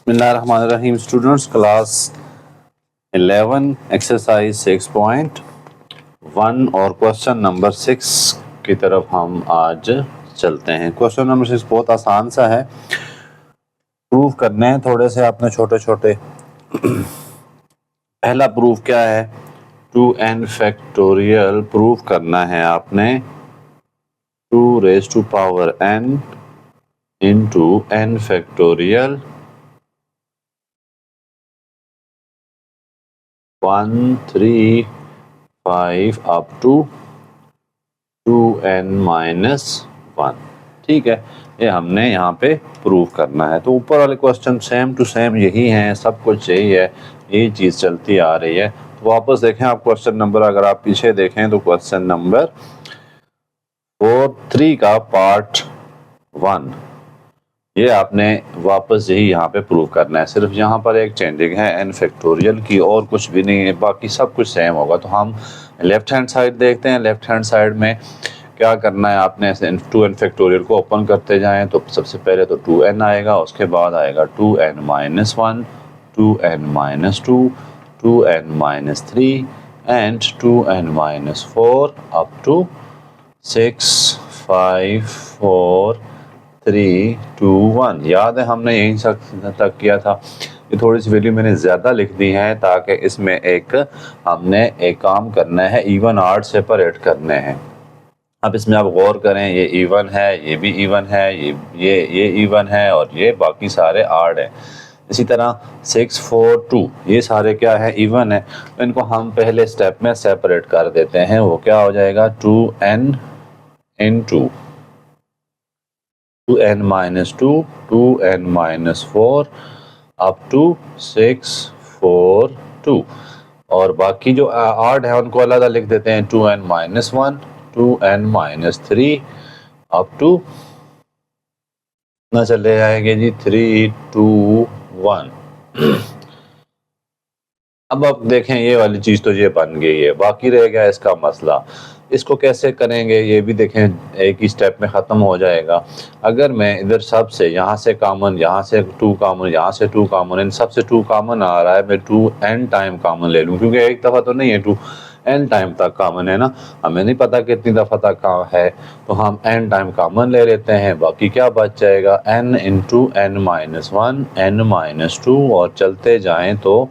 बिस्मिल्लाहिर्रहमानिर्रहीम students, class 11 exercise 6.1 और question number 6 की तरफ हम आज चलते हैं। क्वेश्चन नंबर 6 बहुत आसान सा है, प्रूव करने हैं थोड़े से आपने छोटे छोटे। पहला प्रूफ क्या है, 2n फैक्टोरियल प्रूफ करना है आपने 2 raise to power n into n factorial 1 3 5 up to 2n minus 1। ठीक है, ये हमने यहाँ पे प्रूव करना है। तो ऊपर वाले क्वेश्चन सेम टू सेम यही हैं, सब कुछ यही है, यही चीज़ चलती आ रही है। तो वापस देखें आप क्वेश्चन नंबर, अगर आप पीछे देखें तो क्वेश्चन नंबर 4.3 का पार्ट 1 ये आपने वापस यही यहाँ पे प्रूव करना है। सिर्फ यहाँ पर एक चेंजिंग है n फैक्टोरियल की, और कुछ भी नहीं है, बाकी सब कुछ सेम होगा। तो हम लेफ्ट हैंड साइड देखते हैं। लेफ्ट हैंड साइड में क्या करना है आपने, 2n फैक्टोरियल को ओपन करते जाएं तो सबसे पहले तो 2n आएगा, उसके बाद आएगा 2n minus 1, 2n minus 2, 2n minus 3 and 2n minus 4 up to 6 5 4 3 2 1। याद है हमने यहीं तक किया था। ये थोड़ी सी वैल्यू मैंने ज़्यादा लिख दी है ताकि इसमें हमने एक काम करना है, इवन आर्ड सेपरेट करने हैं। अब इसमें आप गौर करें, ये इवन है, ये भी इवन है, ये इवन है और ये बाकी सारे आर्ड है। इसी तरह 6 4 2 ये सारे क्या है, इवन है। तो इनको हम पहले स्टेप में सेपरेट कर देते हैं। वो क्या हो जाएगा, 2n into 2n minus 2, 2n minus 4 up to 6 4 2। और बाकी जो आर्ड है उनको अलग अलग लिख देते हैं, 2n minus 1, 2n minus 3 up to ना चले जाएंगे जी 3 2 1। अब आप देखें ये वाली चीज़ तो ये बन गई है, बाकी रह गया इसका मसला। इसको कैसे करेंगे ये भी देखें, एक ही स्टेप में ख़त्म हो जाएगा। अगर मैं इधर सब से, यहाँ से कामन, यहाँ से 2 कामन, यहाँ से 2 कामन, इन सब से 2 कामन आ रहा है, मैं 2n टाइम कामन ले लूँ, क्योंकि एक दफ़ा तो नहीं है, 2n टाइम तक कामन है ना, हमें नहीं पता कितनी दफ़ा तक है, तो हम n टाइम कामन ले लेते हैं। बाकी क्या बच जाएगा, n into n minus 1, n minus 2 और चलते जाएँ तो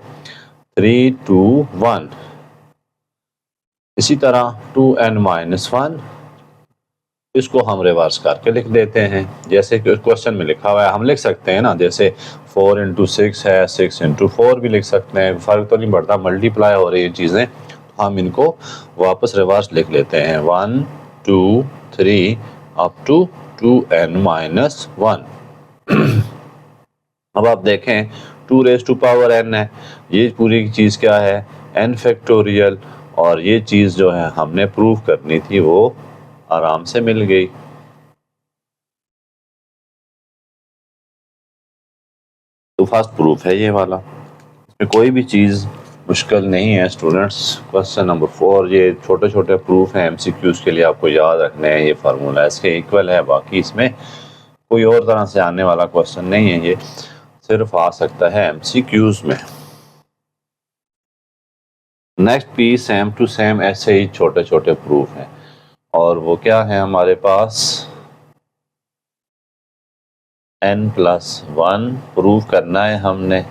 3 2 1। इसी तरह 2n माइनस 1 इसको हम रिवर्स करके लिख देते हैं, जैसे कि क्वेश्चन में लिखा हुआ है। हम लिख सकते हैं ना, जैसे 4 इंटू 6 है, 6 इंटू 4 भी लिख सकते हैं, फ़र्क तो नहीं पड़ता, मल्टीप्लाई हो रही है चीज़ें। तो हम इनको वापस रिवर्स लिख लेते हैं, 1 2 3 अप टू 2n माइनस 1। अब आप देखें 2 रेज़ टू पावर n है, ये पूरी चीज़ क्या है, n फैक्टोरियल, और ये चीज़ जो है हमने प्रूव करनी थी वो आराम से मिल गई। तो फर्स्ट प्रूफ है ये वाला, इसमें कोई भी चीज़ मुश्किल नहीं है स्टूडेंट्स। क्वेश्चन नंबर 4 ये छोटे छोटे प्रूफ हैं, MCQs के लिए आपको याद रखने हैं। ये फार्मूला इसके इक्वल है, बाकी इसमें कोई और तरह से आने वाला क्वेश्चन नहीं है, ये सिर्फ आ सकता है MCQs में। नेक्स्ट भी सेम टू सेम ऐसे ही छोटे छोटे प्रूफ हैं, और वो क्या है हमारे पास, n प्लस 1 प्रूव करना है हमने,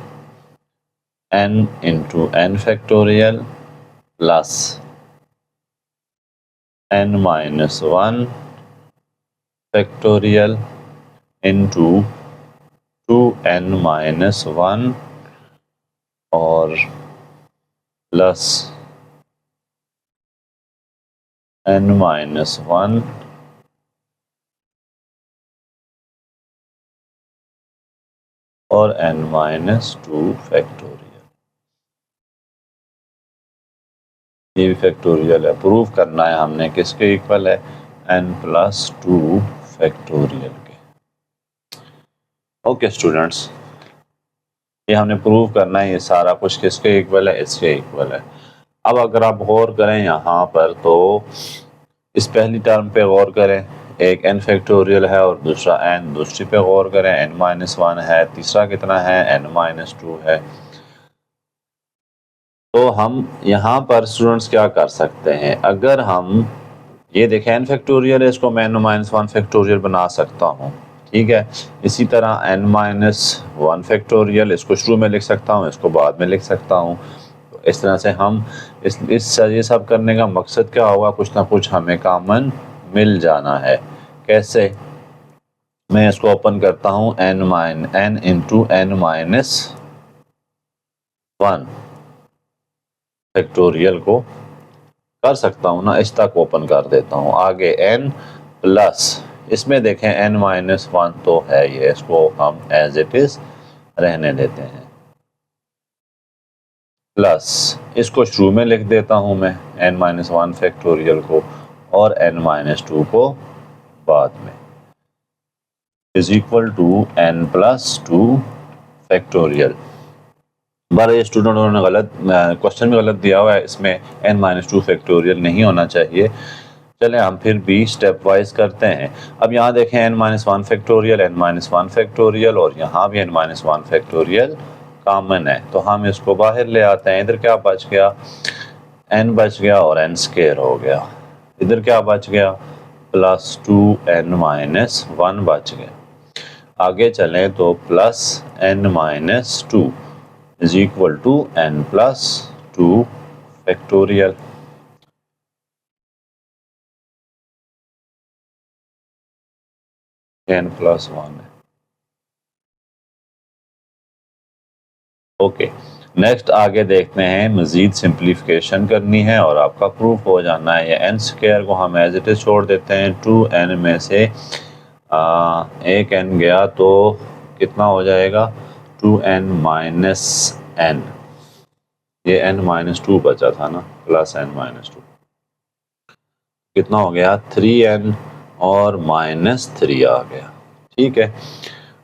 n into n factorial plus n minus 1 factorial into 2n minus 1 और प्लस n माइनस 1 और n माइनस 2 फैक्टोरियल। ये भी फैक्टोरियल है, प्रूव करना है हमने किसके इक्वल है, n प्लस 2 फैक्टोरियल के। ओके स्टूडेंट्स, ये हमने प्रूव करना है, ये सारा कुछ किसके इक्वल है, इसके इक्वल है। अब अगर आप गौर करें यहाँ पर, तो इस पहली टर्म पे गौर करें, एक n फैक्टोरियल है और दूसरा n, दूसरी पे गौर करें n-1 है, तीसरा कितना है n-2 है। तो हम यहाँ पर स्टूडेंट्स क्या कर सकते हैं, अगर हम ये देखें n फैक्टोरियल है, इसको मैं n-1 फैक्टोरियल बना सकता हूँ, ठीक है। इसी तरह n-1 फैक्टोरियल, इसको शुरू में लिख सकता हूँ, इसको बाद में लिख सकता हूँ। तो इस तरह से हम ये सब करने का मकसद क्या होगा, कुछ ना कुछ हमें कॉमन मिल जाना है। कैसे, मैं इसको ओपन करता हूँ n इंटू n-1 फैक्टोरियल को कर सकता हूँ ना, इस तक ओपन कर देता हूँ। आगे n प्लस, इसमें देखें n-1 तो है ये, इसको हम एज इट इज रहने देते हैं, प्लस इसको शुरू में लिख देता हूँ मैं n-1 फैक्टोरियल को, और n-2 को बाद में, is equal to n+2 factorial. बार स्टूडेंटों ने गलत क्वेश्चन में गलत दिया हुआ है, इसमें n-2 फैक्टोरियल नहीं होना चाहिए। चलें हम फिर भी स्टेप वाइज करते हैं। अब यहाँ देखें n-1 फैक्टोरियल, n-1 फैक्टोरियल और यहाँ भी n-1 फैक्टोरियल कॉमन है, तो हम इसको बाहर ले आते हैं। इधर क्या बच गया, n बच गया और n स्क्वायर हो गया। इधर क्या बच गया, +2n-1 बच गया। आगे चलें तो +n-2 is equal to n+2 factorial. n+1 है, ओके। नेक्स्ट आगे देखते हैं, मज़ीद सिंप्लीफिकेशन करनी है और आपका प्रूफ हो जाना है। ये n स्क्वायर को हम एज इट इज छोड़ देते हैं, 2n में से एक n गया तो कितना हो जाएगा, 2n-n, ये n-2 बचा था ना, प्लस n-2 कितना हो गया, 3n और -3 आ गया, ठीक है।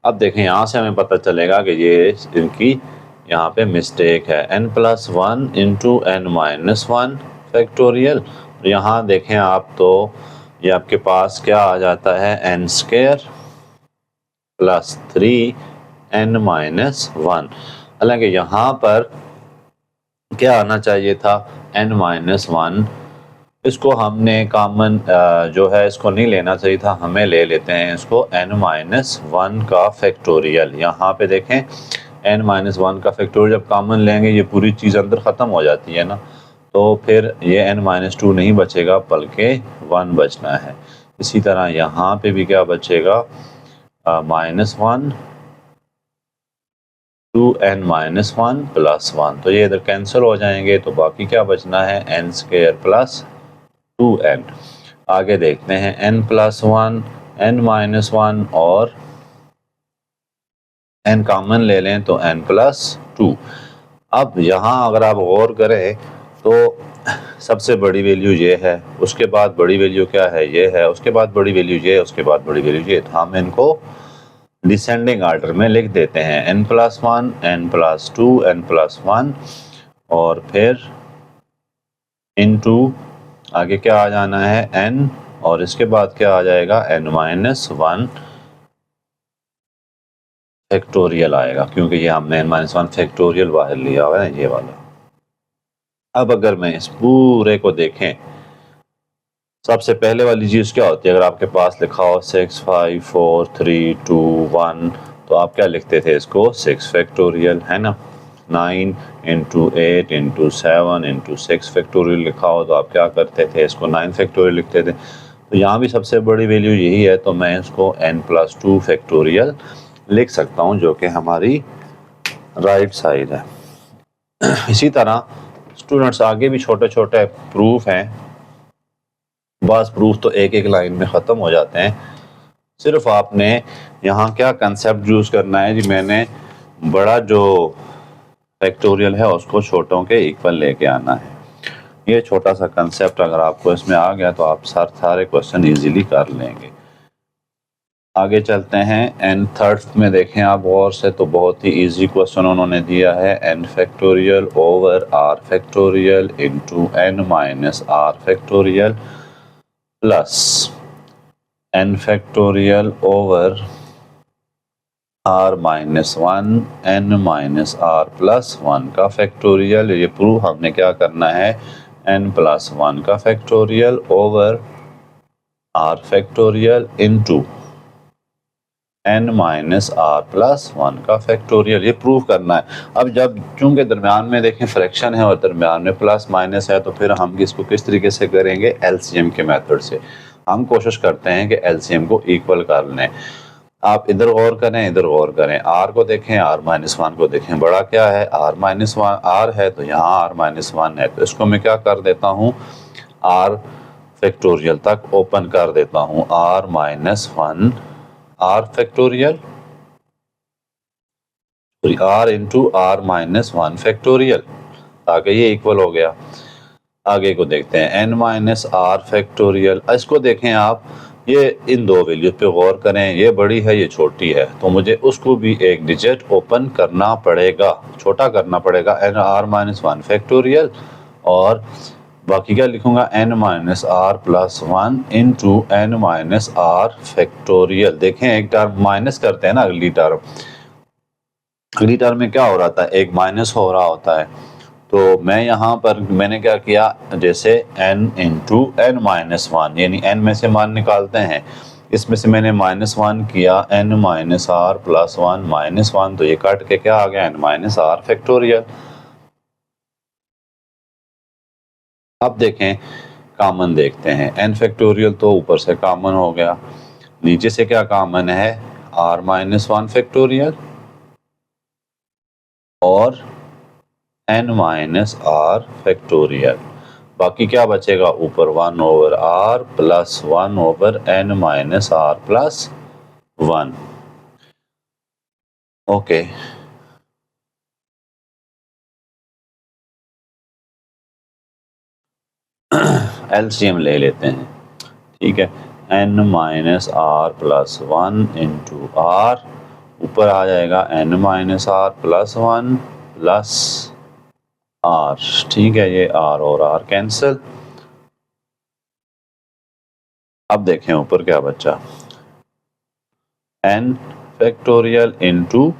अब देखें यहाँ से हमें पता चलेगा कि ये इनकी यहाँ पे मिस्टेक है, n+1 इंटू n-1 फैक्टोरियल। यहाँ देखें आप तो ये आपके पास क्या आ जाता है, n स्क्वायर प्लस 3n-1। हालांकि यहाँ पर क्या आना चाहिए था, n-1, इसको हमने कॉमन जो है इसको नहीं लेना चाहिए था, हमें ले लेते हैं इसको n-1 का फैक्टोरियल। यहाँ पे देखें n-1 का फैक्टोरियल जब कॉमन लेंगे ये पूरी चीज़ अंदर ख़त्म हो जाती है ना, तो फिर ये n-2 नहीं बचेगा बल्कि 1 बचना है। इसी तरह यहाँ पे भी क्या बचेगा, -1 2n-1 प्लस 1, तो ये इधर कैंसिल हो जाएंगे, तो बाकी क्या बचना है, n स्क्वायर प्लस 2n। आगे देखते हैं n+1 n-1 और n कॉमन ले लें तो n+2। अब यहाँ अगर आप गौर करें तो सबसे बड़ी वैल्यू ये है, उसके बाद बड़ी वैल्यू क्या है, ये है, उसके बाद बड़ी वैल्यू ये, उसके बाद बड़ी वैल्यू ये। तो हम इनको डिसेंडिंग ऑर्डर में लिख देते हैं, n+1 n+2 n+1 और फिर इनटू आगे क्या आ जाना है n, और इसके बाद क्या आ जाएगा n-1 फैक्टोरियल आएगा, क्योंकि ये हमने n-1 फैक्टोरियल बाहर लिया हुआ है, ये वाला। अब अगर मैं इस पूरे को देखें, सबसे पहले वाली चीज़ क्या होती है, अगर आपके पास लिखा हो 6 5 4 3 2 1, तो आप क्या लिखते थे इसको, 6 फैक्टोरियल, है ना। 9 इंटू 8 इंटू 7 इंटू 6 फैक्टोरियल लिखा हो तो आप क्या करते थे, इसको 9 फैक्टोरियल लिखते थे। तो यहाँ भी सबसे बड़ी वैल्यू यही है, तो मैं इसको n+2 फैक्टोरियल लिख सकता हूँ, जो कि हमारी राइट साइड है। इसी तरह स्टूडेंट्स आगे भी छोटे छोटे प्रूफ हैं, बस प्रूफ तो एक एक लाइन में ख़त्म हो जाते हैं। सिर्फ आपने यहाँ क्या कंसेप्ट यूज़ करना है जी, मैंने बड़ा जो फैक्टोरियल है उसको छोटों के इक्वल लेके आना है। ये छोटा सा कंसेप्ट अगर आपको इसमें आ गया तो आप सारे क्वेश्चन इजीली कर लेंगे। आगे चलते हैं, n थर्ड में देखें आप गौर से, तो बहुत ही इजी क्वेश्चन उन्होंने दिया है, n factorial over r factorial into n-r factorial plus n factorial over r minus one n minus r plus one का फैक्टोरियल। ये प्रूफ हमने क्या करना है, n प्लस वन का factorial over r factorial into n minus r plus one का factorial, ये prove करना है। अब जब चूंकि दरमियान में देखें फ्रैक्शन है और दरमियान में प्लस माइनस है, तो फिर हम इसको किस तरीके से करेंगे, एलसीएम के मेथड से। हम कोशिश करते हैं कि एलसीएम को इक्वल कर लें। आप इधर गौर करें, इधर गौर करें, आर को देखें, आर माइनस वन को देखें, बड़ा क्या है, आर माइनस वन आर है, तो यहाँ आर माइनस वन है, तो इसको मैं क्या कर देता हूँ, आर फैक्टोरियल तक ओपन कर देता हूँ, r minus one r factorial r into r minus one factorial, ताकि ये इक्वल हो गया। आगे को देखते हैं, एन माइनस आर फैक्टोरियल। इसको देखें आप, ये इन दो वैल्यूज पे गौर करें, ये बड़ी है ये छोटी है, तो मुझे उसको भी एक डिजिट ओपन करना पड़ेगा, छोटा करना पड़ेगा, n r minus one factorial, और बाकी क्या लिखूंगा, n minus r plus one into n minus r factorial. देखें एक टर्म माइनस करते हैं ना, अगली टर्म में क्या हो रहा था, एक माइनस हो रहा होता है। तो मैं यहाँ पर मैंने क्या किया, जैसे n into n minus one, यानी n में से मान निकालते हैं, इसमें से मैंने माइनस वन किया, n minus r plus one minus one, तो ये काट के क्या आ गया, n माइनस आर फैक्टोरियल। अब देखें, कॉमन देखते हैं, n फैक्टोरियल तो ऊपर से कॉमन हो गया, नीचे से क्या कॉमन है, r माइनस वन फैक्टोरियल और n माइनस आर फैक्टोरियल। बाकी क्या बचेगा, ऊपर one over r plus one over n minus r plus one. Okay, LCM ले लेते हैं, ठीक है, n minus r plus one into r, ऊपर आ जाएगा n minus r plus one plus r, ठीक है, ये आर और आर कैंसिल। अब देखें ऊपर क्या बचा, n factorial into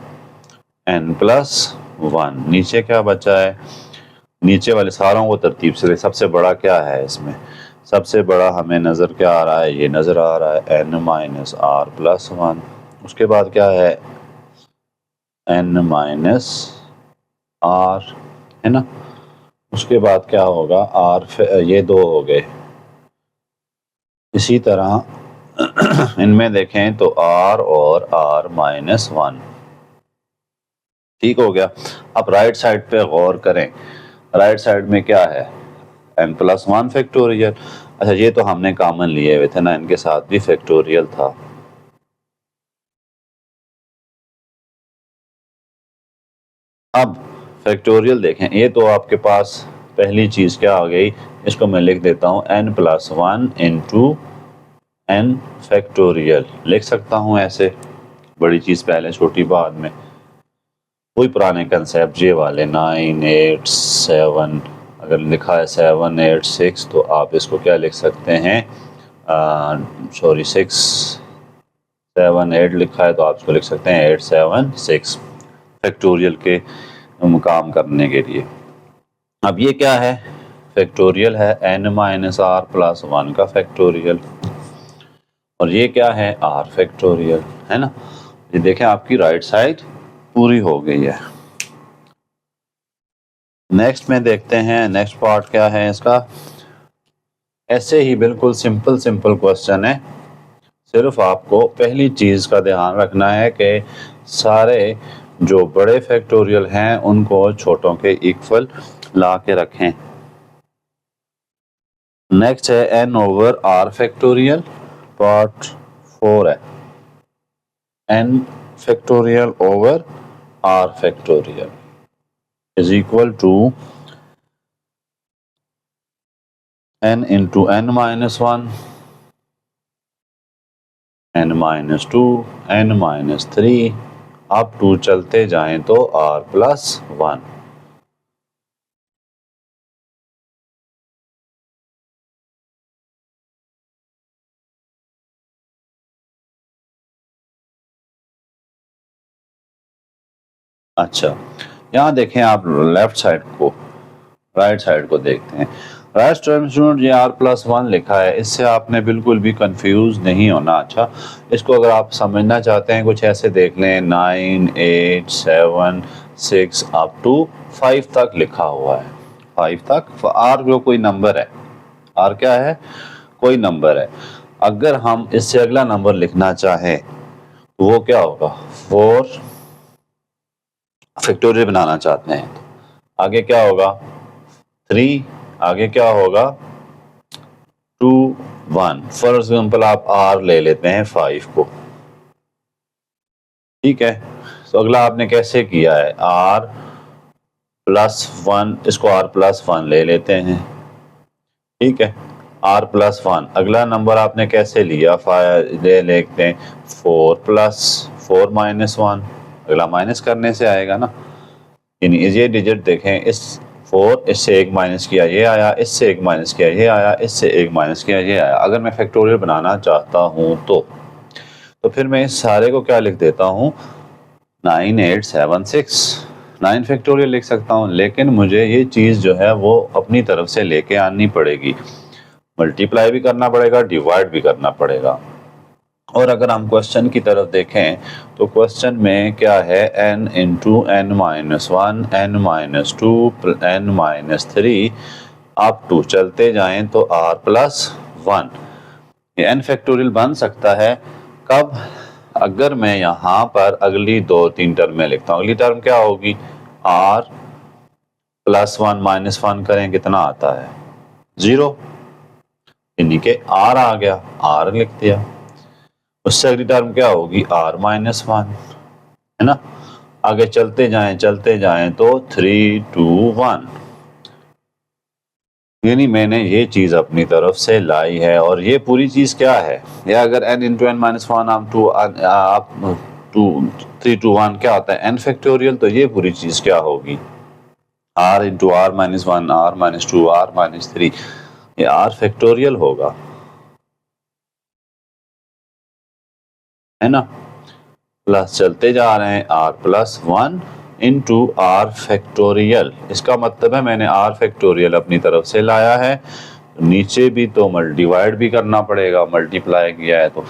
n plus one, नीचे क्या बचा है, नीचे वाले सारों को तरतीब से, सबसे बड़ा क्या है इसमें, सबसे बड़ा हमें नज़र क्या आ रहा है, ये नज़र आ रहा है n minus r plus one, उसके बाद क्या है एन माइनस आर, है ना, उसके बाद क्या होगा आर, ये दो हो गए। इसी तरह इनमें देखें तो आर और आर माइनस वन, ठीक हो गया। अब राइट साइड पे गौर करें, राइट साइड में क्या है, एन प्लस वन फैक्टोरियल। अच्छा, ये तो हमने कॉमन लिए हुए थे ना, इनके साथ भी फैक्टोरियल था। अब फैक्टोरियल देखें, ये तो आपके पास पहली चीज़ क्या आ गई, इसको मैं लिख देता हूँ n plus one into n factorial, लिख सकता हूँ ऐसे, बड़ी चीज़ पहले छोटी बाद में, वही पुराने कंसेप्ट ये वाले, नाइन एट सेवन, अगर लिखा है सेवन एट सिक्स, तो आप इसको क्या लिख सकते हैं, सॉरी सिक्स सेवन एट लिखा है, तो आप इसको लिख सकते हैं एट सेवन सिक्स, फैक्टोरियल के काम करने के लिए। अब ये क्या है, फैक्टोरियल है n minus r plus one का फैक्टोरियल, और ये क्या है आर फैक्टोरियल, है ना। ये देखें आपकी राइट साइड पूरी हो गई है। नेक्स्ट में देखते हैं, नेक्स्ट पार्ट क्या है इसका, ऐसे ही बिल्कुल सिंपल सिंपल क्वेश्चन है, सिर्फ आपको पहली चीज़ का ध्यान रखना है कि सारे जो बड़े फैक्टोरियल हैं उनको छोटों के इक्वल ला के रखें। नेक्स्ट है n over r factorial, part 4 है, n factorial over r factorial is equal to n into n minus one, n minus two, n minus three, up to चलते जाएं तो आर प्लस वन। अच्छा, यहाँ देखें आप लेफ्ट साइड को, right side को देखते हैं। राइट स्टूडेंट ये r+1 लिखा है, इससे आपने बिल्कुल भी कंफ्यूज नहीं होना। अच्छा, इसको अगर आप समझना चाहते हैं कुछ ऐसे देख लें, 9 8 7 6 अप टू 5 तक लिखा हुआ है। 5 तक r जो कोई नंबर है, r क्या है, कोई नंबर है। अगर हम इससे अगला नंबर लिखना चाहें तो वो क्या होगा, 4 फैक्टोरियल बनाना चाहते हैं तो आगे क्या होगा, 3, आगे क्या होगा, 2 1। फॉर एग्जाम्पल आप r ले लेते हैं 5 को, ठीक है। तो अगला आपने कैसे किया है, r+1, इसको r+1 ले लेते हैं, ठीक है। r+1 अगला नंबर आपने कैसे लिया, ले लेते हैं 4+4-1, अगला माइनस करने से आएगा ना। ये डिजिट देखें, इस 4 इससे एक माइनस किया ये आया, इससे एक माइनस किया ये आया, इससे एक माइनस किया ये आया। अगर मैं फैक्टोरियल बनाना चाहता हूँ तो फिर मैं इस सारे को क्या लिख देता हूँ, 9 8 7 6, 9 फैक्टोरियल लिख सकता हूँ। लेकिन मुझे ये चीज़ जो है वो अपनी तरफ से लेके आनी पड़ेगी, मल्टीप्लाई भी करना पड़ेगा, डिवाइड भी करना पड़ेगा। और अगर हम क्वेश्चन की तरफ देखें तो क्वेश्चन में क्या है, n into n-1 n-2 n-3 up to चलते जाएं तो r+1। ये n फैक्टोरियल बन सकता है कब, अगर मैं यहाँ पर अगली 2-3 टर्म में लिखता हूँ। अगली टर्म क्या होगी, r+1 -1 करें कितना आता है, 0, यानी कि r आ गया, r लिख दिया। उससे अगली टर्म क्या होगी, r-1, है ना। आगे चलते जाएं तो 3 2 1, यानी मैंने ये चीज अपनी तरफ से लाई है। और ये पूरी चीज क्या है, या अगर n इंटू n-1 आप 3 2 1 क्या होता है, n फैक्टोरियल। तो ये पूरी चीज क्या होगी, r into r-1 r-2 r-3, ये r फैक्टोरियल होगा, है ना। प्लस चलते जा रहे हैं, r+1 इंटू आर फैक्टोरियल। इसका मतलब है मैंने r फैक्टोरियल अपनी तरफ से लाया है, नीचे भी तो डिवाइड भी करना पड़ेगा, मल्टीप्लाई किया है तो।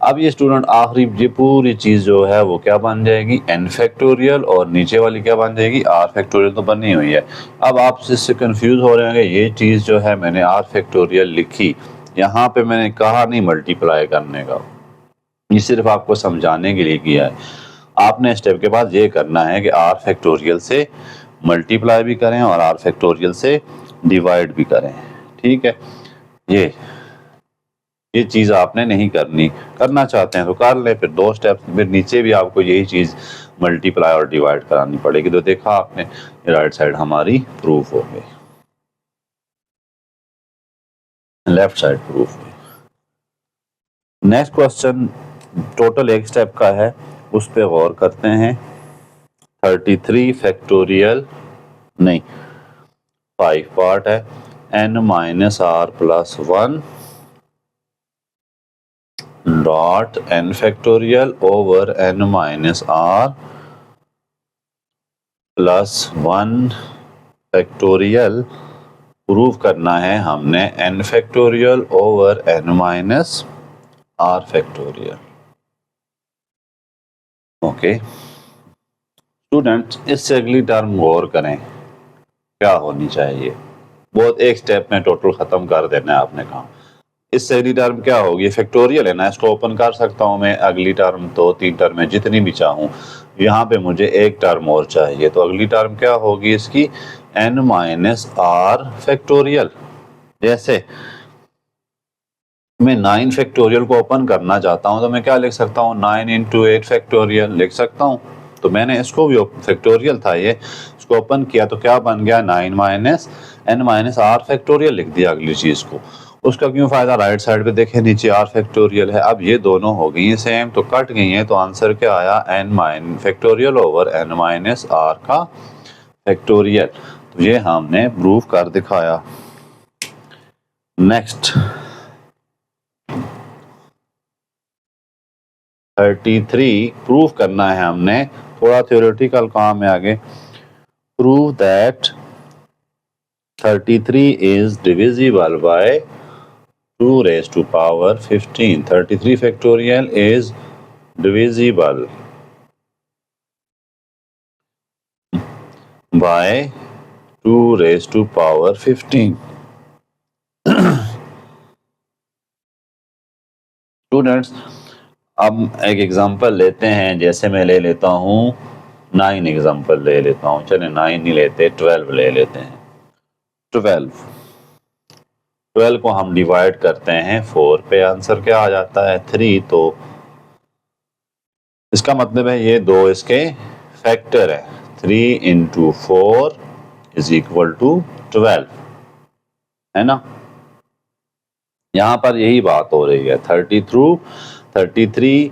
अब ये स्टूडेंट आखिरी ये पूरी चीज जो है वो क्या बन जाएगी, n फैक्टोरियल, और नीचे वाली क्या बन जाएगी, r फैक्टोरियल तो बनी हुई है। अब आप इससे कंफ्यूज हो रहे हैं, ये चीज जो है मैंने r फैक्टोरियल लिखी, यहाँ पे मैंने कहा नहीं मल्टीप्लाई करने का, ये सिर्फ आपको समझाने के लिए किया है। आपने स्टेप के बाद ये करना है कि r फैक्टोरियल से मल्टीप्लाई भी करें और r फैक्टोरियल से डिवाइड भी करें, ठीक है। ये चीज़ आपने नहीं करनी, करना चाहते हैं तो कर लें, फिर 2 स्टेप फिर नीचे भी आपको यही चीज़ मल्टीप्लाई और डिवाइड करानी पड़ेगी। तो देखा आपने, राइट साइड हमारी प्रूफ हो गई, लेफ्ट साइड प्रूफ हुई। नेक्स्ट क्वेश्चन टोटल एक स्टेप का है, उस पर गौर करते हैं। 33 फैक्टोरियल नहीं, 5 पार्ट है, n-r+1 dot n factorial over n-r+1 factorial. Prove करना है हमने n factorial over n-r factorial. Okay students, इससे अगली टर्म गौर करें क्या होनी चाहिए, बहुत एक स्टेप में टोटल खत्म कर देना है आपने कहा। इससे अगली टर्म क्या होगी, फैक्टोरियल है ना, इसको ओपन कर सकता हूं मैं, अगली टर्म 2-3 टर्म है जितनी भी चाहूं। यहाँ पे मुझे एक टर्म और चाहिए, तो अगली टर्म क्या होगी इसकी, n-r फैक्टोरियल। जैसे मैं 9 फैक्टोरियल को ओपन करना चाहता हूं तो मैं क्या लिख सकता हूं, 9 इंटू 8 फैक्टोरियल लिख सकता हूं। तो मैंने इसको भी फैक्टोरियल था ये, इसको ओपन किया तो क्या बन गया, 9-n-r फैक्टोरियल लिख दिया अगली चीज को। उसका क्यों फायदा, राइट साइड पे देखें नीचे r फैक्टोरियल है। अब ये दोनों हो गई सेम तो कट गई हैं, तो आंसर क्या आया, n फैक्टोरियल ओवर n-r का फैक्टोरियल। तो ये हमने प्रूव कर दिखाया। नेक्स्ट 33 प्रूव करना है हमने, थोड़ा थ्योरेटिकल काम है आगे। Prove that 33 is divisible by 2 raised to power 15. 33 factorial is divisible by 2 raised to power 15. Students, अब एक एग्जांपल लेते हैं। जैसे मैं ले लेता हूँ 9 एग्जांपल ले लेता हूँ। चले 9 नहीं लेते, 12 ले लेते हैं। 12 को हम डिवाइड करते हैं 4 पे, आंसर क्या आ जाता है 3। तो इसका मतलब है ये दो इसके फैक्टर है। 3 into 4 is equal to 12, है ना। यहाँ पर यही बात हो रही है। 33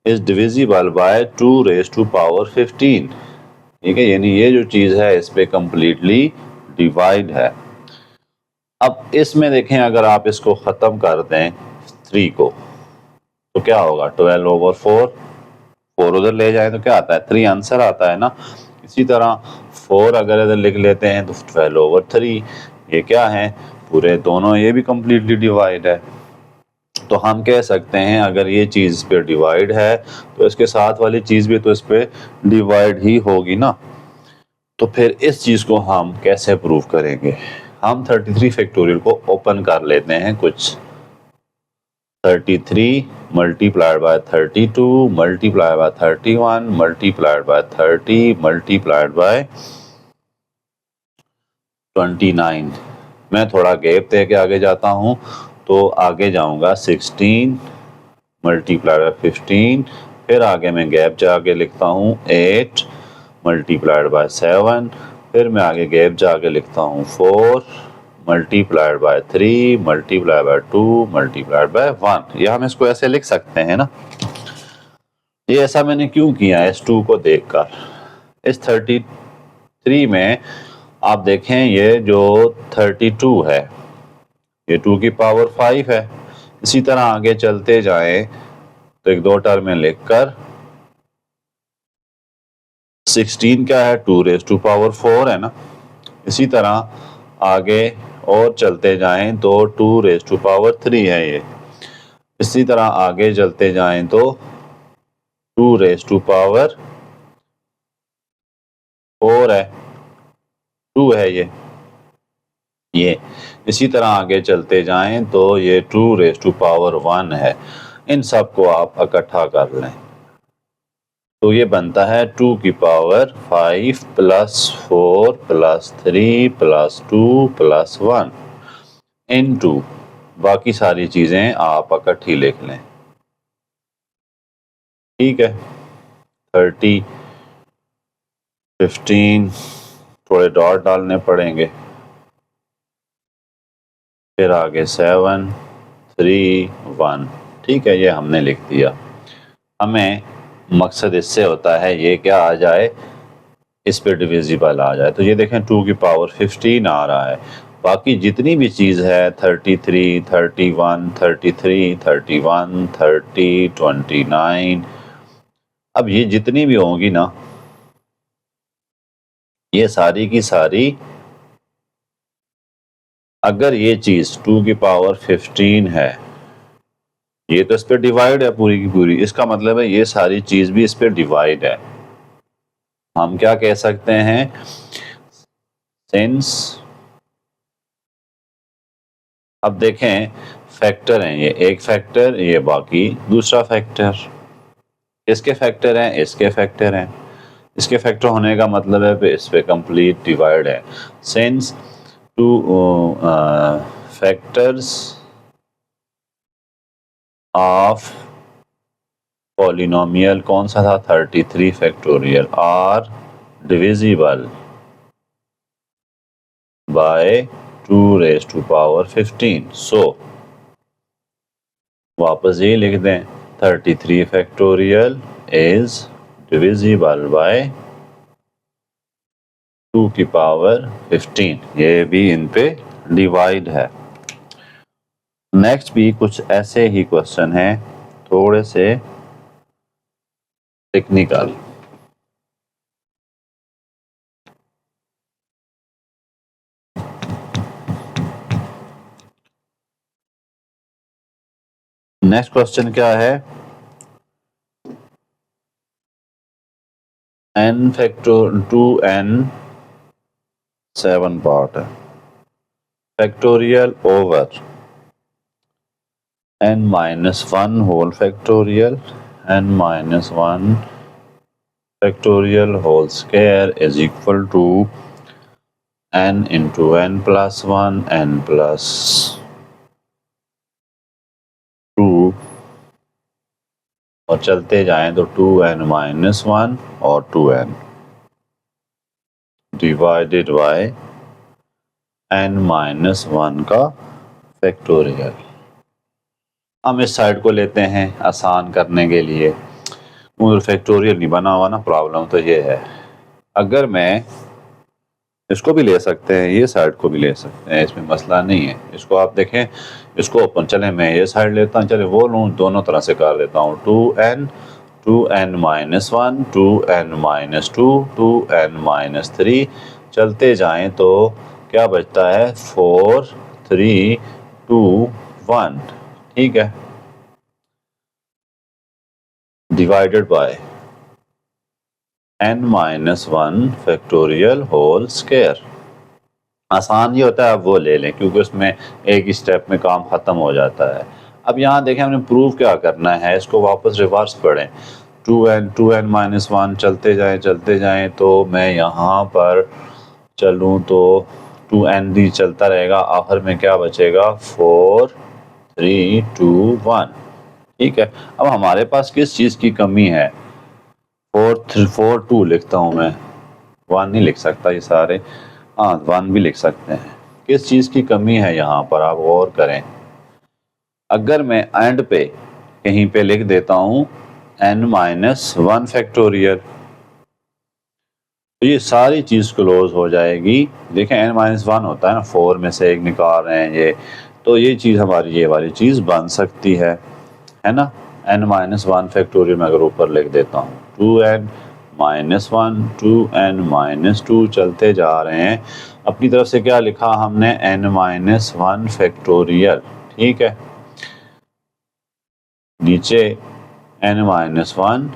is divisible by 2 raised to power 15। ठीक है, यानी ये जो चीज है इस पे कंप्लीटली डिवाइड है। अब इसमें देखें, अगर आप इसको खत्म कर दें 3 को तो क्या होगा 12/4। 4 उधर ले जाए तो क्या आता है 3 आंसर आता है ना। इसी तरह 4 अगर इधर लिख लेते हैं तो 12/3। ये क्या है पूरे दोनों, ये भी कंप्लीटली डिवाइड है। तो हम कह सकते हैं अगर ये चीज़ इस पे डिवाइड है तो इसके साथ वाली चीज़ भी तो इस पे डिवाइड ही होगी ना। तो फिर इस चीज़ को हम कैसे प्रूव करेंगे। हम 33 फैक्टोरियल को ओपन कर लेते हैं कुछ। 33 multiplied by 32 multiplied by 31 multiplied by 30 multiplied by 29। मैं थोड़ा गैप दे के आगे जाता हूँ तो आगे जाऊंगा 16 मल्टीप्लाइड बाय 15। फिर आगे मैं गैप जाके लिखता हूँ 8 मल्टीप्लाइड बाय 7। फिर मैं आगे गैप जाके लिखता हूँ 4 multiplied by 3 multiplied by 2 multiplied by 1। या हम इसको ऐसे लिख सकते हैं ना। ये ऐसा मैंने क्यों किया है, इस 2 को देखकर। इस 33 में आप देखें ये जो 32 है ये 2 की पावर 5 है। इसी तरह आगे चलते जाएं तो एक दो टर्म में लिखकर 16 क्या है 2 रेज़ टू पावर 4 है ना। इसी तरह आगे और चलते जाएं तो 2 रेज़ टू पावर 3 है ये। इसी तरह आगे चलते जाएं तो 2 रेज़ टू पावर 4 है, 2 है ये। इसी तरह आगे चलते जाएं तो ये 2 रेज़ टू पावर 1 है। इन सब को आप इकट्ठा कर लें तो ये बनता है 2 की power 5 plus 4 plus 3 plus 2 plus 1 into बाकी सारी चीजें आप इकट्ठी लिख लें। ठीक है, 30 15 थोड़े डॉट डालने पड़ेंगे। फिर आगे 7 3 1। ठीक है, ये हमने लिख दिया। हमें मकसद इससे होता है ये क्या आ जाए, इस पे डिविजिबल आ जाए। तो ये देखें 2 की पावर 15 आ रहा है। बाकी जितनी भी चीज़ है 33 31 33 31 30 29, अब ये जितनी भी होंगी ना ये सारी की सारी, अगर ये चीज़ 2 की पावर 15 है ये तो इस पे डिवाइड है पूरी की पूरी। इसका मतलब है ये सारी चीज़ भी इस पे डिवाइड है। हम क्या कह सकते हैं, सिंस, अब देखें फैक्टर हैं ये, एक फैक्टर ये बाकी दूसरा फैक्टर। इसके फैक्टर हैं इसके फैक्टर हैं। इसके फैक्टर होने का मतलब है इस पे कंप्लीट डिवाइड है। सिंस 2 फैक्टर्स ऑफ पॉलिनोमियल, कौन सा था 33 factorial, are divisible by 2 raise to power 15। So वापस ये लिख दें 33 फैक्टोरियल इज डिविजिबल बाय 2 की पावर 15। ये भी इन पे डिवाइड है। नेक्स्ट भी कुछ ऐसे ही क्वेश्चन हैं, थोड़े से टेक्निकल। नेक्स्ट क्वेश्चन क्या है, n फैक्टर 2n 7 पार्ट है, factorial over n minus 1 whole factorial n minus 1 factorial whole square is equal to n into n plus 1 n plus 2 और चलते जाएं तो 2n माइनस 1 और 2n divided by n minus 1 का factorial. हम इस side को लेते हैं आसान करने के लिए, और फैक्टोरियल नहीं बना हुआ ना, प्रॉब्लम तो ये है। अगर मैं इसको भी ले सकते हैं, ये साइड को भी ले सकते हैं, इसमें मसला नहीं है। इसको आप देखें, इसको ओपन, चले मैं ये साइड लेता हूँ, चले वो लूँ, दोनों तरह से कर देता हूँ। 2n minus 1 2n minus 2 2n minus 3 चलते जाएं तो क्या बचता है 4 3 2 1, ठीक है, divided by n minus 1 factorial whole square. आसान ये होता है, आप वो ले लें क्योंकि उसमें एक ही स्टेप में काम ख़त्म हो जाता है। अब यहाँ देखें हमने प्रूव क्या करना है, इसको वापस रिवर्स पढ़ें। 2n माइनस 1 चलते जाएं तो मैं यहाँ पर चलूँ तो 2n भी चलता रहेगा, आखिर में क्या बचेगा 4 3 2 1, ठीक है। अब हमारे पास किस चीज़ की कमी है, 4 2 लिखता हूँ मैं, 1 नहीं लिख सकता ये सारे, हाँ 1 भी लिख सकते हैं। किस चीज़ की कमी है यहाँ पर, आप गौर करें। अगर मैं एंड पे कहीं पे लिख देता हूँ n माइनस 1 फैक्टोरियल, तो ये सारी चीज़ क्लोज हो जाएगी। देखें n माइनस 1 होता है ना, 4 में से एक निकाल रहे हैं ये, तो ये चीज़ हमारी ये वाली चीज़ बन सकती है ना। n माइनस 1 फैक्टोरियल में अगर ऊपर लिख देता हूँ 2n माइनस 1 2n माइनस 2 चलते जा रहे हैं, अपनी तरफ से क्या लिखा हमने n माइनस 1 फैक्टोरियल, ठीक है, नीचे n minus 1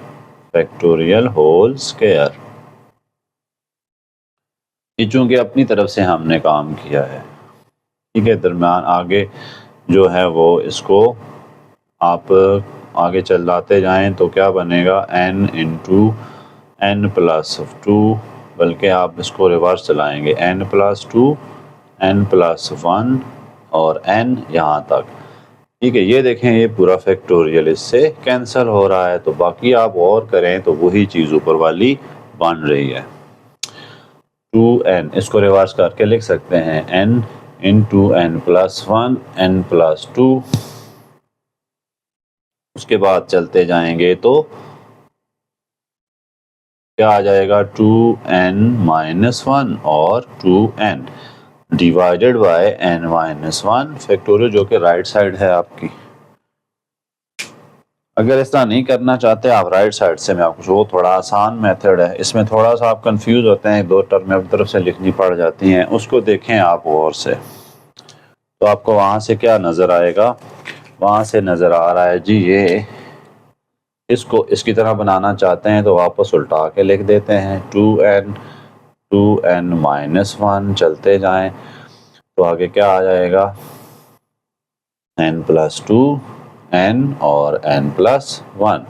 factorial whole square. ये चूंकि अपनी तरफ से हमने काम किया है, ठीक है, दरम्यान आगे जो है वो इसको आप आगे चलाते जाएं तो क्या बनेगा n इंटू n प्लस 2, बल्कि आप इसको रिवर्स चलाएंगे n प्लस 2 n प्लस 1 और n यहाँ तक, ठीक है। ये देखें ये पूरा फैक्टोरियल इससे कैंसिल हो रहा है, तो बाकी आप और करें तो वही चीज़ ऊपर वाली बन रही है। 2n इसको रिवर्स करके लिख सकते हैं n into n plus 1 n plus 2, उसके बाद चलते जाएंगे तो क्या आ जाएगा 2n माइनस 1 और 2n divided by n minus 1 factorial, जो कि राइट साइड है आपकी। अगर ऐसा नहीं करना चाहते आप राइट साइड से, मैं आपको, वो थोड़ा आसान मेथड है, इसमें थोड़ा सा आप कंफ्यूज होते हैं, दो टर्म अपनी तरफ से लिखनी पड़ जाती हैं, उसको देखें आप गौर से, तो आपको वहाँ से क्या नज़र आएगा, वहाँ से नज़र आ रहा है जी ये, इसको इसकी तरह बनाना चाहते हैं तो वापस उल्टा के लिख देते हैं 2n माइनस 1 चलते जाएं तो आगे क्या आ जाएगा n प्लस 2 n और n प्लस 1।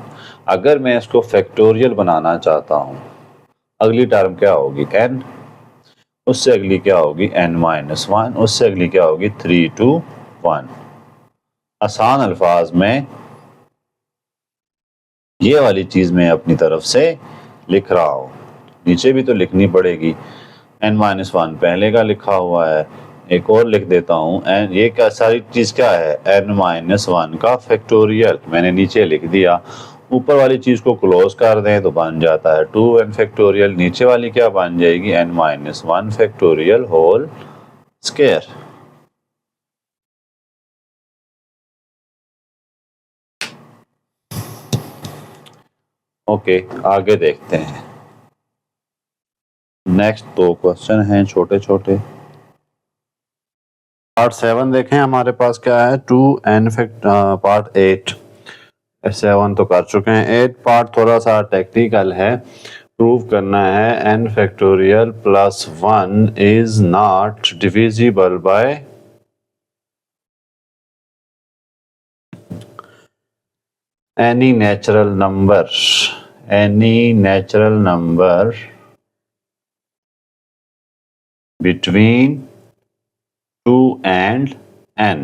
अगर मैं इसको फैक्टोरियल बनाना चाहता हूँ, अगली टर्म क्या होगी n, उससे अगली क्या होगी n माइनस 1, उससे अगली क्या होगी 3 2 1। आसान अल्फाज में ये वाली चीज़ मैं अपनी तरफ से लिख रहा हूँ, नीचे भी तो लिखनी पड़ेगी। n माइनस 1 पहले का लिखा हुआ है, एक और लिख देता हूँ n, ये क्या सारी चीज़ क्या है n माइनस 1 का फैक्टोरियल मैंने नीचे लिख दिया। ऊपर वाली चीज़ को क्लोज कर दें तो बन जाता है 2n फैक्टोरियल, नीचे वाली क्या बन जाएगी n minus 1 factorial whole square. Okay आगे देखते हैं, नेक्स्ट दो क्वेश्चन हैं छोटे छोटे। पार्ट 7 देखें, हमारे पास क्या है 2n पार्ट 8 7 तो कर चुके हैं। 8 पार्ट थोड़ा सा टेक्निकल है, प्रूव करना है n factorial plus 1 is not divisible by any natural number between 2 and n।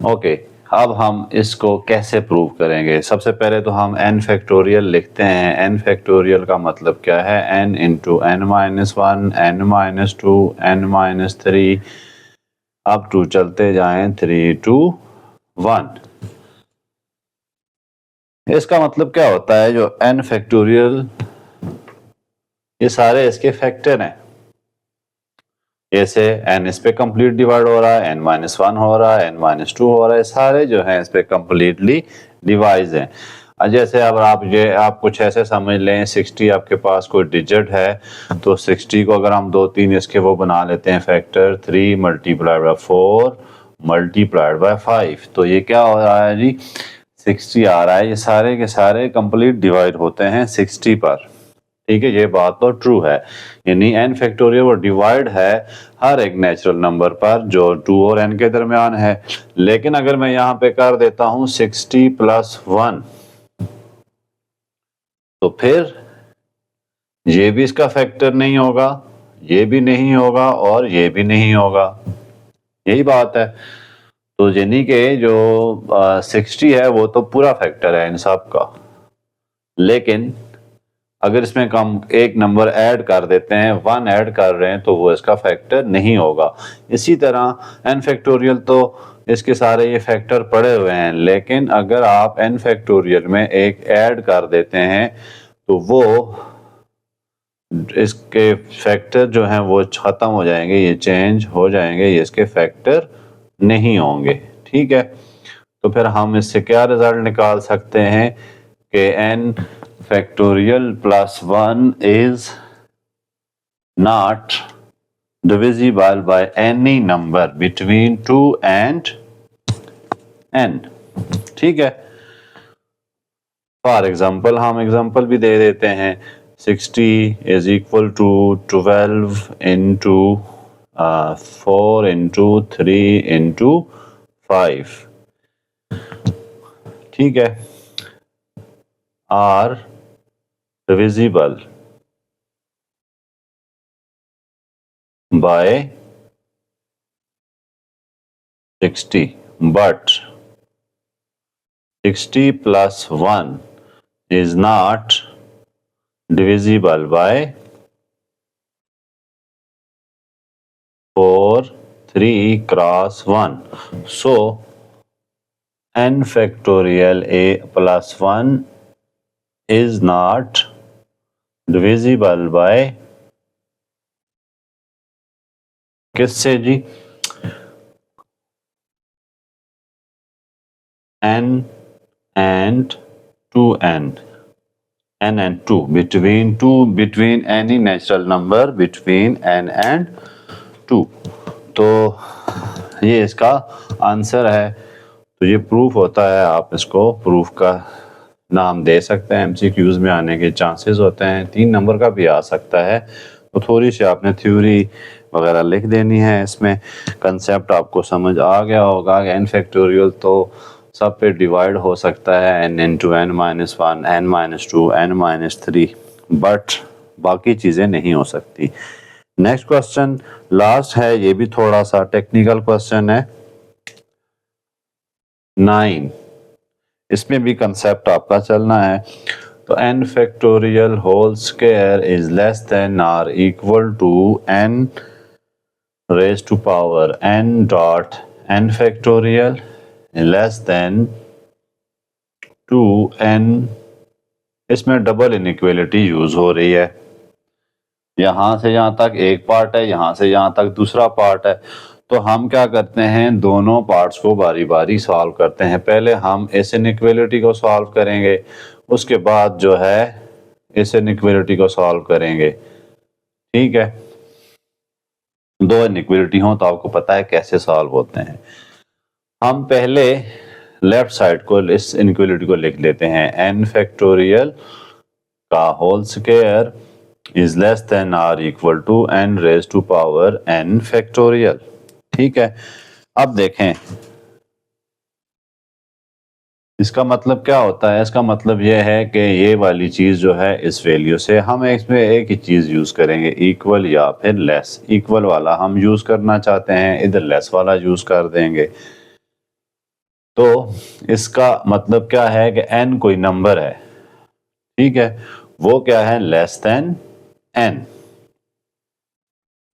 Okay, अब हम इसको कैसे प्रूव करेंगे? सबसे पहले तो हम n फैक्टोरियल लिखते हैं। n फैक्टोरियल का मतलब क्या है? n into n minus 1, n minus 2, n minus 3 up to चलते जाएं 3 2 1। इसका मतलब क्या होता है? जो n फैक्टोरियल, ये सारे इसके फैक्टर हैं। जैसे n इस पे कंप्लीट डिवाइड हो रहा है, n माइनस 1 हो रहा है, n माइनस 2 हो रहा है, सारे जो हैं इस पे कंप्लीटली डिवाइड हैं। जैसे अब आप कुछ ऐसे समझ लें, 60 आपके पास कोई डिजिट है, तो 60 को अगर हम 2-3 इसके वो बना लेते हैं factor, 3 multiplied by 4 multiplied by 5, तो ये क्या हो रहा है जी? 60 आ रहा है। ये सारे के सारे कंप्लीट डिवाइड होते हैं 60 पर। ठीक है, ये बात तो ट्रू है, यानी n फैक्टोरियल वो डिवाइड है हर एक नेचुरल नंबर पर जो 2 और n के दरमियान है। लेकिन अगर मैं यहाँ पे कर देता हूँ 60 प्लस 1, तो फिर ये भी इसका फैक्टर नहीं होगा, ये भी नहीं होगा और ये भी नहीं होगा। यही बात है। तो यानी कि जो 60 है वो तो पूरा फैक्टर है इन सब का, लेकिन अगर इसमें हम एक नंबर ऐड कर देते हैं, 1 ऐड कर रहे हैं, तो वो इसका फैक्टर नहीं होगा। इसी तरह n फैक्टोरियल तो इसके सारे ये फैक्टर पड़े हुए हैं, लेकिन अगर आप n फैक्टोरियल में एक ऐड कर देते हैं तो वो इसके फैक्टर जो हैं वो ख़त्म हो जाएंगे, ये चेंज हो जाएंगे, ये इसके फैक्टर नहीं होंगे। ठीक है, तो फिर हम इससे क्या रिजल्ट निकाल सकते हैं कि n factorial plus 1 is not divisible by any number between 2 and n। ठीक है, फॉर एग्जाम्पल हम एग्जाम्पल भी दे देते हैं। 60 is equal to 12 into 4 into 3 into 5। ठीक है, are divisible by 60, but 60 plus 1 is not divisible by 4 3 cross 1। so n factorial a plus 1 is not divisible by किससे जी? n and 2n, n and 2, between any natural number between n and 2। तो ये इसका answer है। तो ये proof होता है, आप इसको प्रूफ का नाम दे सकते हैं। एमसीक्यूज में आने के चांसेस होते हैं, 3 नंबर का भी आ सकता है। तो थोड़ी सी आपने थ्योरी वगैरह लिख देनी है, इसमें कंसेप्ट आपको समझ आ गया होगा। n फैक्टोरियल तो सब पे डिवाइड हो सकता है, n into n minus 1, n minus 2, n minus 3, but बाकी चीज़ें नहीं हो सकती। नेक्स्ट क्वेश्चन लास्ट है, ये भी थोड़ा सा टेक्निकल क्वेश्चन है। 9, इसमें भी कंसेप्ट आपका चलना है। तो n factorial whole square is less than और equal to n raise to power n dot n factorial less than 2n। इसमें डबल इनइक्वालिटी यूज हो रही है, यहां से यहां तक एक पार्ट है, यहां से यहां तक दूसरा पार्ट है। तो हम क्या करते हैं, दोनों पार्ट्स को बारी बारी सॉल्व करते हैं। पहले हम इस इनइक्वालिटी को सॉल्व करेंगे, उसके बाद जो है इस इनइक्वालिटी को सॉल्व करेंगे। ठीक है, दो इनइक्वालिटी हो तो आपको पता है कैसे सॉल्व होते हैं। हम पहले लेफ्ट साइड को इस इनइक्वालिटी को लिख लेते हैं, n फैक्टोरियल का whole square is less than or equal to n raise to power n factorial. ठीक है, अब देखें इसका मतलब क्या होता है। इसका मतलब यह है कि ये वाली चीज़ जो है इस वैल्यू से हम इसमें एक ही चीज़ यूज़ करेंगे, इक्वल या फिर लेस। इक्वल वाला हम यूज़ करना चाहते हैं, इधर लेस वाला यूज़ कर देंगे। तो इसका मतलब क्या है कि n कोई नंबर है, ठीक है, वो क्या है, लेस देन n,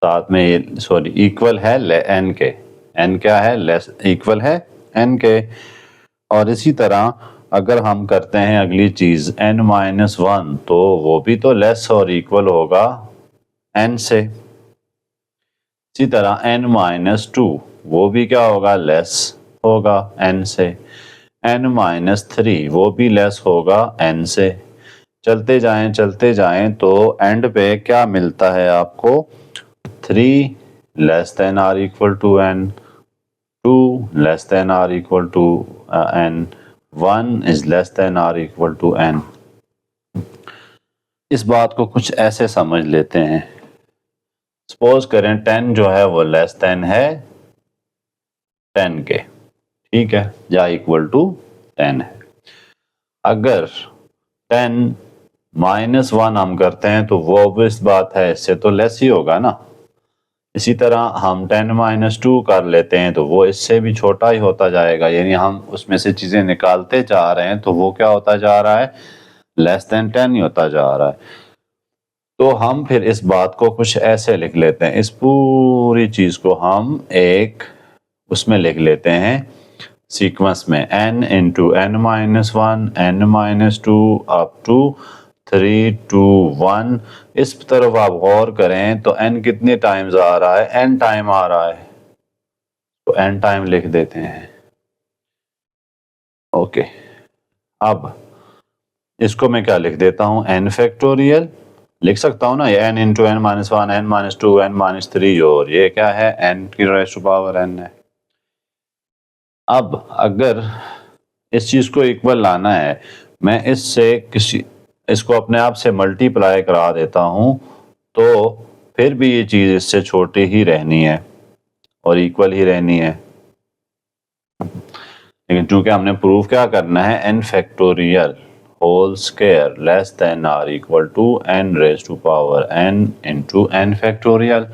साथ में ये सॉरी इक्वल है n के, n क्या है, लेस इक्वल है n के। और इसी तरह अगर हम करते हैं अगली चीज n-1 तो वो भी तो लेस और इक्वल होगा n से। इसी तरह n-2 वो भी क्या होगा, लेस होगा n से। n-3 वो भी लेस होगा n से। चलते जाएं तो एंड पे क्या मिलता है आपको, 3 less than or equal to n, 2 less than or equal to n, 1 is less than or equal to n। इस बात को कुछ ऐसे समझ लेते हैं, सपोज करें 10 जो है वो लेस देन है 10 के, ठीक है, या इक्वल टू 10 है। अगर 10 -1 हम करते हैं तो वो ऑब्वियस बात है इससे तो लेस ही होगा ना। इसी तरह हम 10-2 कर लेते हैं तो वो इससे भी छोटा ही होता जाएगा, यानी हम उसमें से चीज़ें निकालते जा रहे हैं तो वो क्या होता जा रहा है, लेस देन 10 ही होता जा रहा है। तो हम फिर इस बात को कुछ ऐसे लिख लेते हैं, इस पूरी चीज़ को हम एक उसमें लिख लेते हैं सीक्वेंस में, n into n-1, n-2 up to 3, 2, 1। इस तरफ आप गौर करें तो n कितने टाइम्स आ रहा है, n टाइम आ रहा है, तो n टाइम लिख देते हैं। ओके, अब इसको मैं क्या लिख देता हूँ, n फैक्टोरियल लिख सकता हूँ ना, ये n into n-1, n-2, n-3 और ये क्या है, n की रेज़ टू पावर n है। अब अगर इस चीज़ को इक्वल लाना है, मैं इसको अपने आप से मल्टीप्लाई करा देता हूँ तो फिर भी ये चीज़ इससे छोटी ही रहनी है और इक्वल ही रहनी है। लेकिन चूंकि हमने प्रूफ क्या करना है, n factorial whole square less than or equal to n raise to power n into n factorial,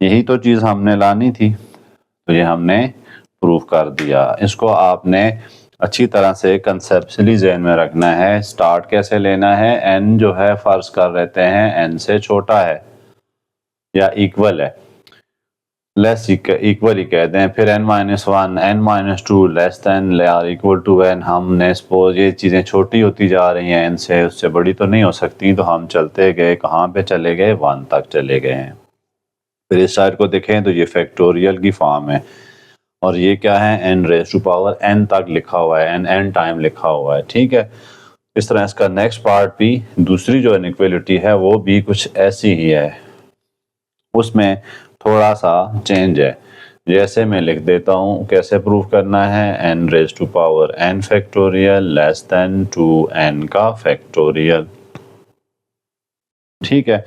यही तो चीज़ हमने लानी थी, तो ये हमने प्रूफ कर दिया। इसको आपने अच्छी तरह से कंसेप्चुअली जहन में रखना है। स्टार्ट कैसे लेना है, n जो है फर्ज कर लेते हैं n से छोटा है या इक्वल है, लेस इक्वल ही कहते हैं, फिर n-1, n-2 लेस देन या इक्वल टू n। हमने सपोज ये चीज़ें छोटी होती जा रही हैं n से, उससे बड़ी तो नहीं हो सकती, तो हम चलते गए, कहाँ पे चले गए, 1 तक चले गए हैं। फिर इस साइड को देखें तो ये फैक्टोरियल की फॉर्म है और ये क्या है, n raise to power n तक लिखा हुआ है, n टाइम लिखा हुआ है, ठीक है। इस तरह इसका नेक्स्ट पार्ट भी, दूसरी जो इनइक्वालिटी है वो भी कुछ ऐसी ही है, उसमें थोड़ा सा चेंज है। जैसे मैं लिख देता हूँ, कैसे प्रूव करना है, n raise to power n factorial less than 2n का फैक्टोरियल, ठीक है।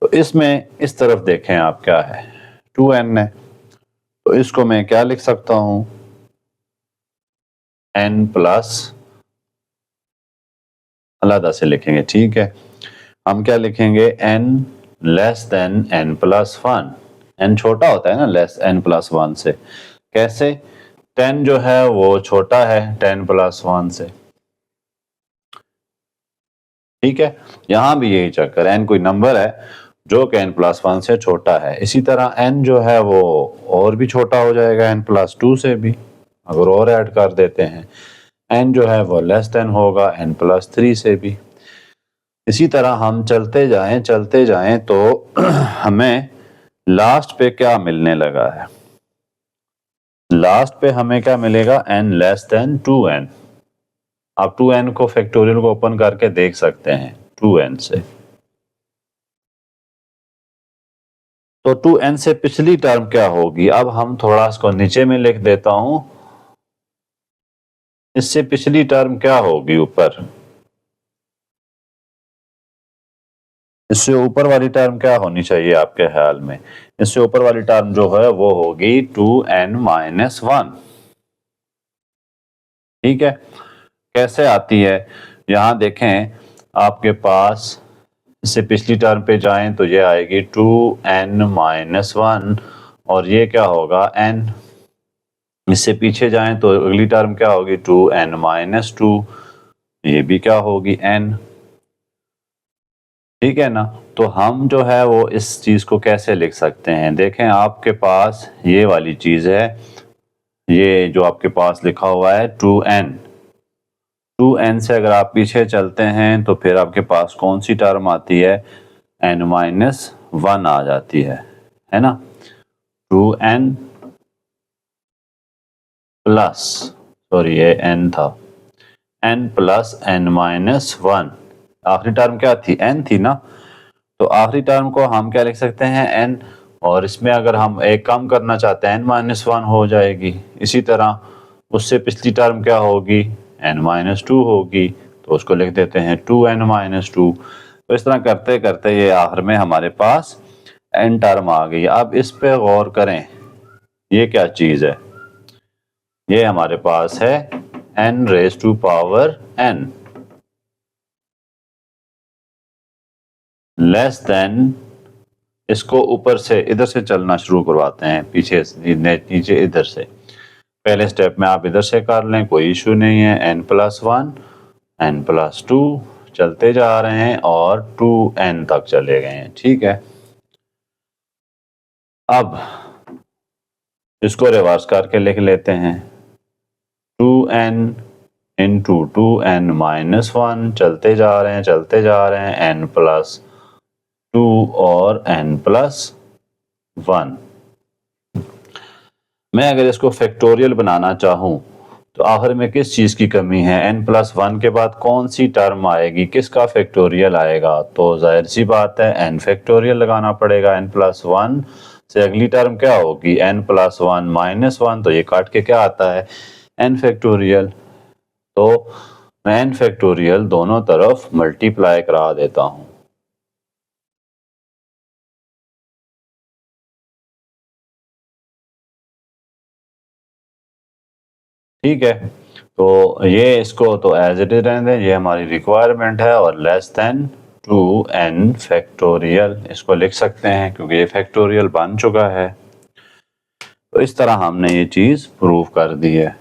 तो इसमें इस तरफ देखें आप, क्या है, 2n है, तो इसको मैं क्या लिख सकता हूँ, n प्लस, अलग से लिखेंगे, ठीक है। हम क्या लिखेंगे, n less than n plus 1, n छोटा होता है ना लेस n प्लस 1 से। कैसे, 10 जो है वो छोटा है 10 प्लस 1 से, ठीक है। यहां भी यही चक्कर, n कोई नंबर है जो कि n प्लस 1 से छोटा है। इसी तरह n जो है वो और भी छोटा हो जाएगा n प्लस 2 से भी, अगर और ऐड कर देते हैं। n जो है वो लेस देन होगा n प्लस 3 से भी। इसी तरह हम चलते जाएं तो हमें लास्ट पे क्या मिलने लगा है, लास्ट पे हमें क्या मिलेगा, n लेस देन 2n। आप 2n को फैक्टोरियल को ओपन करके देख सकते हैं 2n से, तो 2n से पिछली टर्म क्या होगी? अब हम थोड़ा इसको नीचे में लिख देता हूं। इससे पिछली टर्म क्या होगी ऊपर? इससे ऊपर वाली टर्म क्या होनी चाहिए आपके ख्याल में? इससे ऊपर वाली टर्म जो है वो होगी 2n-1। ठीक है, कैसे आती है? यहां देखें, आपके पास इससे पिछली टर्म पे जाएं तो ये आएगी 2n-1 और ये क्या होगा? n। इससे पीछे जाएं तो अगली टर्म क्या होगी? 2n-2, ये भी क्या होगी? n। ठीक है ना? तो हम जो है वो इस चीज को कैसे लिख सकते हैं? देखें, आपके पास ये वाली चीज है, ये जो आपके पास लिखा हुआ है 2n। 2n से अगर आप पीछे चलते हैं तो फिर आपके पास कौन सी टर्म आती है? n-1 आ जाती है ना? 2n प्लस, सॉरी ये n था, n प्लस n-1। आखिरी टर्म क्या थी? n थी ना? तो आखिरी टर्म को हम क्या लिख सकते हैं? n। और इसमें अगर हम एक कम करना चाहते हैं n-1 हो जाएगी। इसी तरह उससे पिछली टर्म क्या होगी? n-2 होगी, तो उसको लिख देते हैं 2n-2। तो इस तरह करते करते ये आखिर में हमारे पास n टर्म आ गई। अब इस पे गौर करें, ये क्या चीज है? ये हमारे पास है n⁻n लेस देन। इसको ऊपर से इधर से चलना शुरू करवाते हैं, पीछे नीचे इधर से। पहले स्टेप में आप इधर से कर लें, कोई इशू नहीं है। n+1 n+2 चलते जा रहे हैं और 2n तक चले गए हैं। ठीक है, अब इसको रिवर्स करके लिख लेते हैं। 2n इंटू 2n-1 चलते जा रहे हैं, चलते जा रहे हैं, n+2 और n+1। मैं अगर इसको फैक्टोरियल बनाना चाहूं तो आखिर में किस चीज़ की कमी है? n+1 के बाद कौन सी टर्म आएगी? किसका फैक्टोरियल आएगा? तो जाहिर सी बात है n फैक्टोरियल लगाना पड़ेगा। n+1 से अगली टर्म क्या होगी? n+1-1, तो ये काट के क्या आता है? n factorial. तो मैं n फैक्टोरियल दोनों तरफ मल्टीप्लाई करा देता हूँ। ठीक है, तो ये इसको तो एज इट इज रहने दें, ये हमारी रिक्वायरमेंट है। और लेस देन 2n फैक्टोरियल इसको लिख सकते हैं क्योंकि ये फैक्टोरियल बन चुका है। तो इस तरह हमने ये चीज़ प्रूव कर दी है।